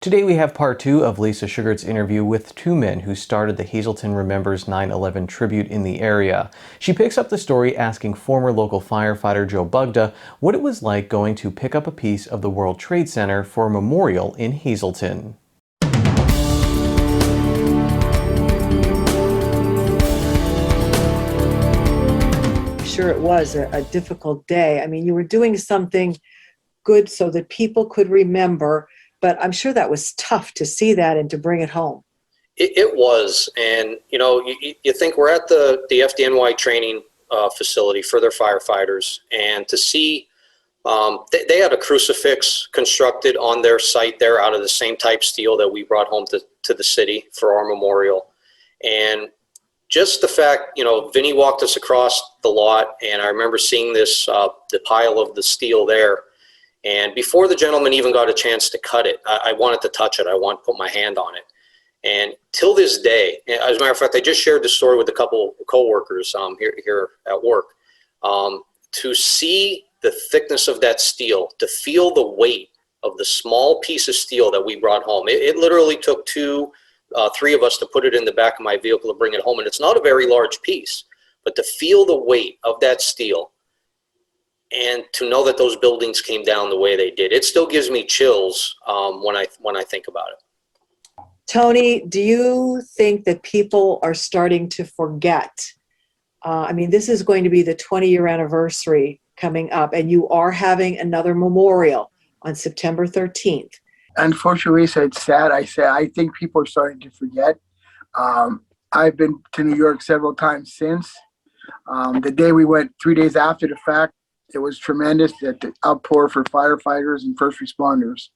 Today we have part two of Lisa Sugart's interview with two men who started the Hazleton Remembers 9/11 tribute in the area. She picks up the story asking former local firefighter Joe Bugda what it was like going to pick up a piece of the World Trade Center for a memorial in Hazleton. Sure, it was a difficult day. I mean, you were doing something good so that people could remember, but I'm sure that was tough to see that and to bring it home. It was, and you think we're at the FDNY training facility for their firefighters, and to see they had a crucifix constructed on their site there out of the same type steel that we brought home to the city for our memorial. And just the fact, Vinny walked us across the lot, and I remember seeing this, the pile of the steel there. And before the gentleman even got a chance to cut it, I wanted to touch it. I wanted to put my hand on it. And till this day, as a matter of fact, I just shared this story with a couple of coworkers here at work. To see the thickness of that steel, to feel the weight of the small piece of steel that we brought home. It literally took three of us to put it in the back of my vehicle to bring it home. And it's not a very large piece, but to feel the weight of that steel and to know that those buildings came down the way they did, it still gives me chills when I think about it. Tony, do you think that people are starting to forget? I mean, this is going to be the 20-year anniversary coming up, and you are having another memorial on September 13th. Unfortunately, so it's sad. I think people are starting to forget. I've been to New York several times since. The day we went, 3 days after the fact, it was tremendous, that the outpour for firefighters and first responders.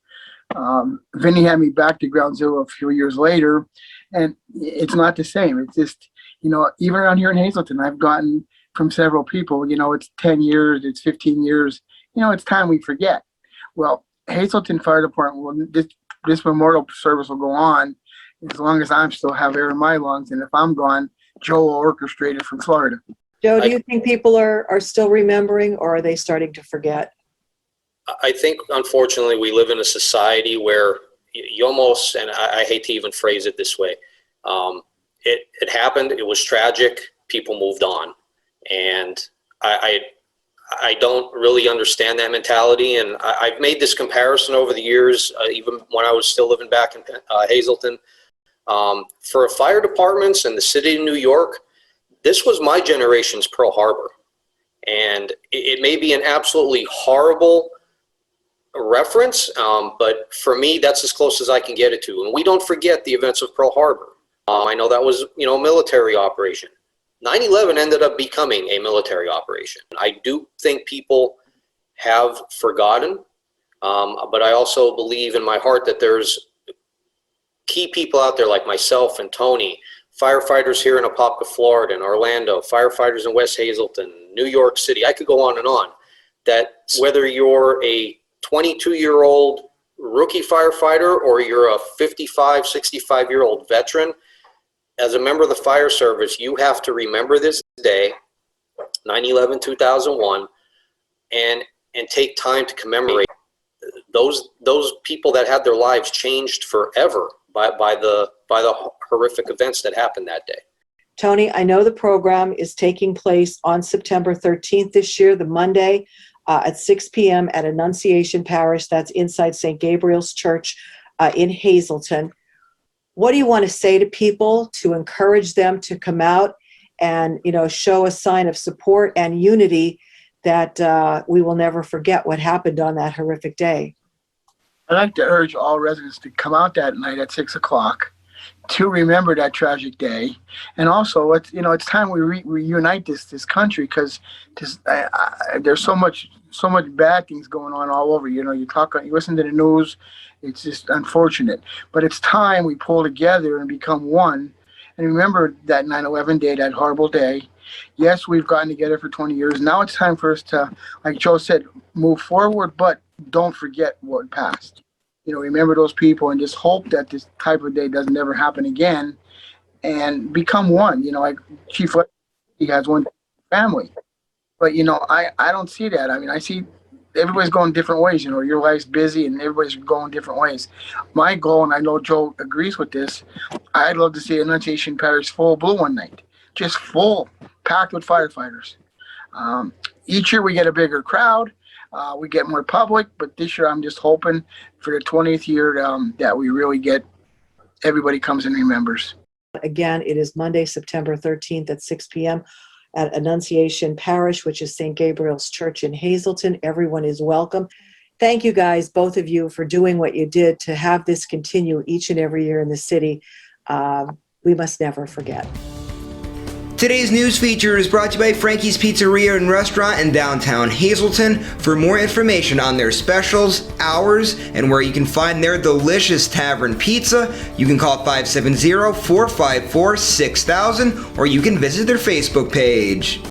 Vinny had me back to ground zero a few years later, and it's not the same. It's just, even around here in Hazleton, I've gotten from several people, it's 10 years, it's 15 years, it's time we forget. Well, Hazleton Fire Department, this memorial service will go on as long as I still have air in my lungs, and if I'm gone, Joe will orchestrate it from Florida. Joe, do you think people are still remembering, or are they starting to forget? I think, unfortunately, we live in a society where you almost, and I hate to even phrase it this way, it happened, it was tragic, people moved on. And I don't really understand that mentality. And I've made this comparison over the years, even when I was still living back in Hazleton. For fire departments in the city of New York, this was my generation's Pearl Harbor. And it may be an absolutely horrible reference, but for me, that's as close as I can get it to. And we don't forget the events of Pearl Harbor. I know that was, a military operation. 9/11 ended up becoming a military operation. I do think people have forgotten, but I also believe in my heart that there's key people out there like myself and Tony, firefighters here in Apopka, Florida, and Orlando, firefighters in West Hazleton, New York City. I could go on and on. That whether you're a 22-year-old rookie firefighter or you're a 55, 65-year-old veteran, as a member of the fire service, you have to remember this day, 9/11/2001, and take time to commemorate those people that had their lives changed forever by the horrific events that happened that day. Tony, I know the program is taking place on September 13th this year, the Monday, at 6 p.m. at Annunciation Parish. That's inside St. Gabriel's Church in Hazleton. What do you want to say to people to encourage them to come out and, show a sign of support and unity that we will never forget what happened on that horrific day? I'd like to urge all residents to come out that night at 6 o'clock to remember that tragic day. And also, it's time we reunite this country, because there's so much bad things going on all over. You listen to the news, it's just unfortunate. But it's time we pull together and become one and remember that 9/11 day, that horrible day. Yes, we've gotten together for 20 years. Now it's time for us to, like Joe said, move forward, but don't forget what passed. Remember those people and just hope that this type of day doesn't ever happen again, and become one. Like Chief, he has one family. But, I don't see that. I mean, I see everybody's going different ways. You know, your life's busy and everybody's going different ways. My goal, and I know Joe agrees with this, I'd love to see Annunciation Parish full blue one night, just full, packed with firefighters. Each year we get a bigger crowd, we get more public, but this year I'm just hoping for the 20th year that we really get everybody comes and remembers. Again, it is Monday, September 13th at 6 p.m. at Annunciation Parish, which is St. Gabriel's Church in Hazleton. Everyone is welcome. Thank you guys, both of you, for doing what you did to have this continue each and every year in the city. We must never forget. Today's news feature is brought to you by Frankie's Pizzeria and Restaurant in downtown Hazleton. For more information on their specials, hours, and where you can find their delicious tavern pizza, you can call 570-454-6000 or you can visit their Facebook page.